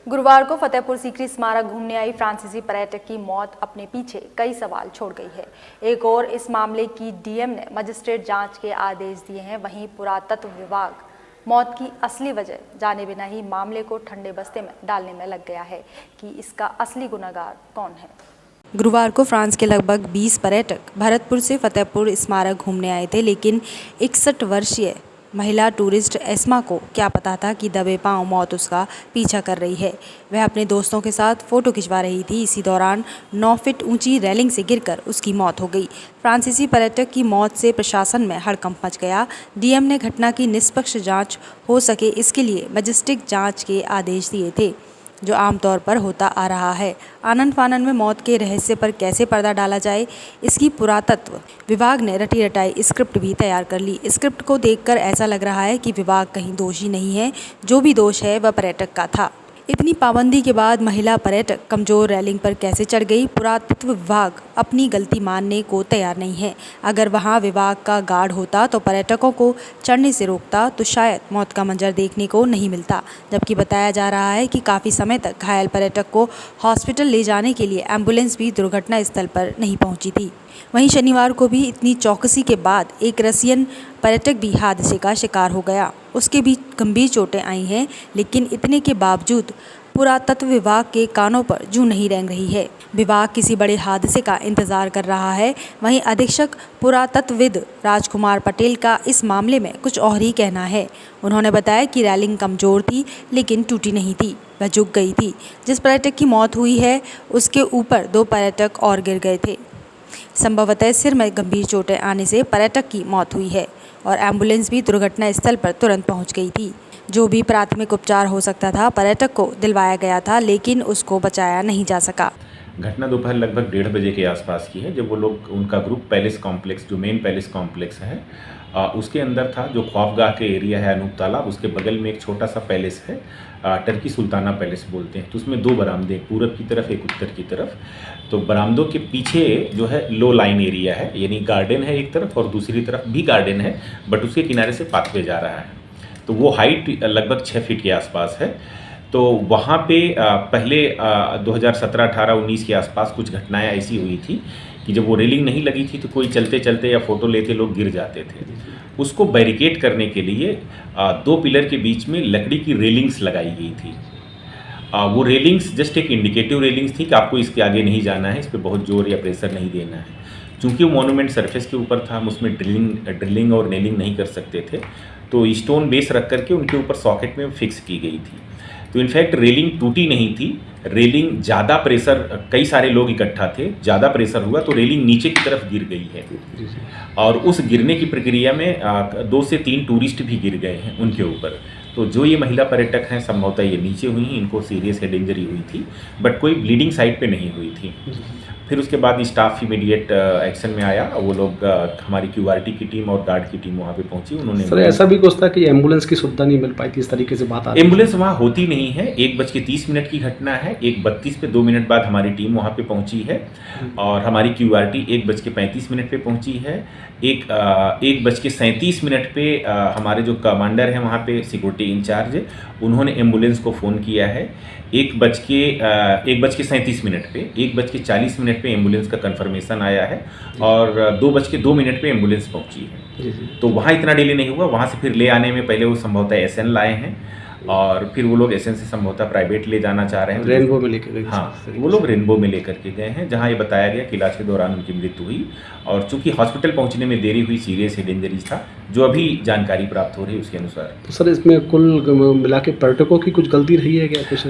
गुरुवार को फतेहपुर सीकरी स्मारक घूमने आई फ्रांसीसी पर्यटक की मौत अपने पीछे कई सवाल छोड़ गई है। एक और इस मामले की डीएम ने मजिस्ट्रेट जांच के आदेश दिए हैं। वहीं पुरातत्व विभाग मौत की असली वजह जाने बिना ही मामले को ठंडे बस्ते में डालने में लग गया है कि इसका असली गुनहगार कौन है। गुरुवार को फ्रांस के लगभग 20 पर्यटक भरतपुर से फतेहपुर स्मारक घूमने आए थे, लेकिन 61 वर्षीय महिला टूरिस्ट एस्मा को क्या पता था कि दबे पांव मौत उसका पीछा कर रही है। वह अपने दोस्तों के साथ फोटो खिंचवा रही थी। इसी दौरान 9 फीट ऊंची रेलिंग से गिरकर उसकी मौत हो गई। फ्रांसीसी पर्यटक की मौत से प्रशासन में हड़कंप मच गया। डीएम ने घटना की निष्पक्ष जांच हो सके इसके लिए मजिस्ट्रेट जांच के आदेश दिए थे, जो आमतौर पर होता आ रहा है। आनन फानन में मौत के रहस्य पर कैसे पर्दा डाला जाए, इसकी पुरातत्व विभाग ने रटी रटाई स्क्रिप्ट भी तैयार कर ली। स्क्रिप्ट को देखकर ऐसा लग रहा है कि विभाग कहीं दोषी नहीं है। जो भी दोष है वह पर्यटक का था। इतनी पाबंदी के बाद महिला पर्यटक कमजोर रेलिंग पर कैसे चढ़ गई? पुरातत्व विभाग अपनी गलती मानने को तैयार नहीं है। अगर वहां विभाग का गार्ड होता तो पर्यटकों को चढ़ने से रोकता तो शायद मौत का मंजर देखने को नहीं मिलता। जबकि बताया जा रहा है कि काफ़ी समय तक घायल पर्यटक को हॉस्पिटल ले जाने के लिए एम्बुलेंस भी दुर्घटना स्थल पर नहीं पहुंची थी। वहीं शनिवार को भी इतनी चौकसी के बाद एक रसियन पर्यटक भी हादसे का शिकार हो गया। उसके भी गंभीर चोटें आई हैं, लेकिन इतने के बावजूद पुरातत्व विभाग के कानों पर जूं नहीं रेंग रही है। विभाग किसी बड़े हादसे का इंतजार कर रहा है। वहीं अधीक्षक पुरातत्वविद राजकुमार पटेल का इस मामले में कुछ और ही कहना है। उन्होंने बताया कि रेलिंग कमजोर थी, लेकिन टूटी नहीं थी, वह झुक गई थी। जिस पर्यटक की मौत हुई है उसके ऊपर 2 पर्यटक और गिर गए थे। संभवतः सिर में गंभीर चोटें आने से पर्यटक की मौत हुई है और एम्बुलेंस भी दुर्घटना स्थल पर तुरंत पहुंच गई थी। जो भी प्राथमिक उपचार हो सकता था पर्यटक को दिलवाया गया था, लेकिन उसको बचाया नहीं जा सका। घटना दोपहर लगभग 1:30 बजे के आसपास की है, जब वो लोग उनका ग्रुप पैलेस कॉम्प्लेक्स, जो मेन पैलेस कॉम्प्लेक्स है उसके अंदर था, जो ख्वाबगाह के एरिया है अनूप तालाब, उसके बगल में एक छोटा सा पैलेस है, टर्की सुल्ताना पैलेस बोलते हैं। तो उसमें 2 बरामदे, एक पूरब की तरफ एक उत्तर की तरफ। तो बरामदों के पीछे जो है लो लाइन एरिया है, यानी गार्डन है एक तरफ और दूसरी तरफ भी गार्डन है, बट उसके किनारे से पाथवे जा रहा है। तो वो हाइट लगभग 6 फीट के आसपास है। तो वहाँ पे पहले 2017, 18, 19 के आसपास कुछ घटनाएं ऐसी हुई थी कि जब वो रेलिंग नहीं लगी थी तो कोई चलते चलते या फोटो लेते लोग गिर जाते थे। उसको बैरिकेड करने के लिए 2 पिलर के बीच में लकड़ी की रेलिंग्स लगाई गई थी। वो रेलिंग्स जस्ट एक इंडिकेटिव रेलिंग्स थी कि आपको इसके आगे नहीं जाना है, इस पर बहुत जोर या प्रेशर नहीं देना है। चूँकि वो मोनूमेंट सरफेस के ऊपर था, हम उसमें ड्रिलिंग और नेलिंग नहीं कर सकते थे, तो स्टोन बेस रख करके उनके ऊपर सॉकेट में फिक्स की गई थी। तो इनफैक्ट रेलिंग टूटी नहीं थी, रेलिंग ज़्यादा प्रेशर, कई सारे लोग इकट्ठा थे, ज़्यादा प्रेशर हुआ तो रेलिंग नीचे की तरफ गिर गई है। और उस गिरने की प्रक्रिया में 2 से 3 टूरिस्ट भी गिर गए हैं उनके ऊपर। तो जो ये महिला पर्यटक हैं संभवतः ये नीचे हुई, इनको सीरियस हेड इंजरी हुई थी, बट कोई ब्लीडिंग साइड पे नहीं हुई थी। फिर उसके बाद स्टाफ इमीडिएट एक्शन में आया। वो लोग हमारी क्यूआरटी की टीम और गार्ड की टीम वहाँ पे पहुंची। उन्होंने सर ऐसा भी कुछ था कि एम्बुलेंस की सुविधा नहीं मिल पाई थी, इस तरीके से बात आ रही है। एम्बुलेंस वहाँ होती नहीं है। 1:30 की घटना है, 1:32 पे 2 मिनट बाद हमारी टीम वहाँ पे पहुँची है और हमारी क्यूआरटी 1:35 पे पहुँची है। 1:37 पे हमारे जो कमांडर हैं वहाँ पे सिक्योरिटी इंचार्ज, उन्होंने एम्बुलेंस को फ़ोन किया है। 1:37 पे 1:40 पे एम्बुलेंस का कंफर्मेशन आया है और 2:02 पे एम्बुलेंस पहुंची है। तो वहाँ इतना डिले नहीं हुआ। वहाँ से फिर ले आने में पहले वो संभवतः एसएन लाए हैं और फिर वो लोग एसएन से संभवतः प्राइवेट ले जाना चाह रहे हैं। रेनबो में लेकर गए। हाँ, वो लोग रेनबो में लेकर के गए हैं, जहाँ ये बताया गया कि इलाज के दौरान उनकी मृत्यु हुई और चूंकि हॉस्पिटल पहुँचने में देरी हुई, सीरियस हेड इंजरीज था, जो अभी जानकारी प्राप्त हो रही है उसके अनुसार। तो सर इसमें कुल मिला के पर्यटकों की कुछ गलती रही है क्या? कुछ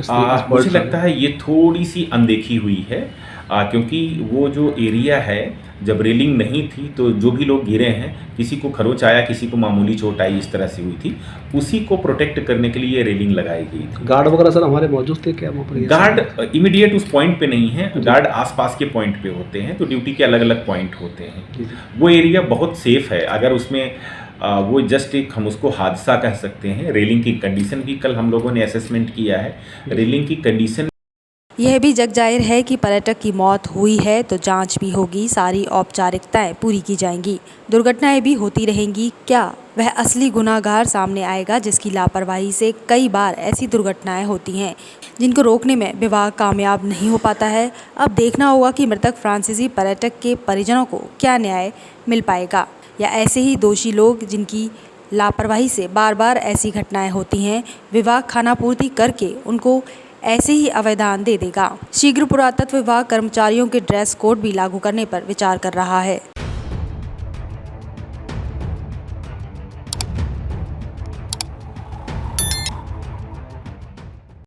मुझे लगता है ये थोड़ी सी अनदेखी हुई है, क्योंकि वो जो एरिया है, जब रेलिंग नहीं थी तो जो भी लोग गिरे हैं, किसी को खरोच आया, किसी को मामूली चोट आई, इस तरह से हुई थी। उसी को प्रोटेक्ट करने के लिए रेलिंग लगाई गई थी। गार्ड वगैरह सर हमारे मौजूद थे क्या वहाँ पर? गार्ड इमीडिएट उस पॉइंट पे नहीं है, गार्ड आसपास के पॉइंट पे होते हैं, तो ड्यूटी के अलग अलग पॉइंट होते हैं। वो एरिया बहुत सेफ है। अगर उसमें वो जस्ट एक, हम उसको हादसा कह सकते हैं। रेलिंग की कंडीशन भी कल हम लोगों ने असेसमेंट किया है। रेलिंग की कंडीशन, यह भी जग जाहिर है कि पर्यटक की मौत हुई है तो जांच भी होगी, सारी औपचारिकताएं पूरी की जाएंगी, दुर्घटनाएं भी होती रहेंगी। क्या वह असली गुनाहगार सामने आएगा, जिसकी लापरवाही से कई बार ऐसी दुर्घटनाएं होती हैं जिनको रोकने में विभाग कामयाब नहीं हो पाता है। अब देखना होगा कि मृतक फ्रांसीसी पर्यटक के परिजनों को क्या न्याय मिल पाएगा, या ऐसे ही दोषी लोग जिनकी लापरवाही से बार बार ऐसी घटनाएं होती हैं, विभाग खानापूर्ति करके उनको ऐसे ही अवैधान दे देगा। शीघ्र पुरातत्व विभाग कर्मचारियों के ड्रेस कोड भी लागू करने पर विचार कर रहा है।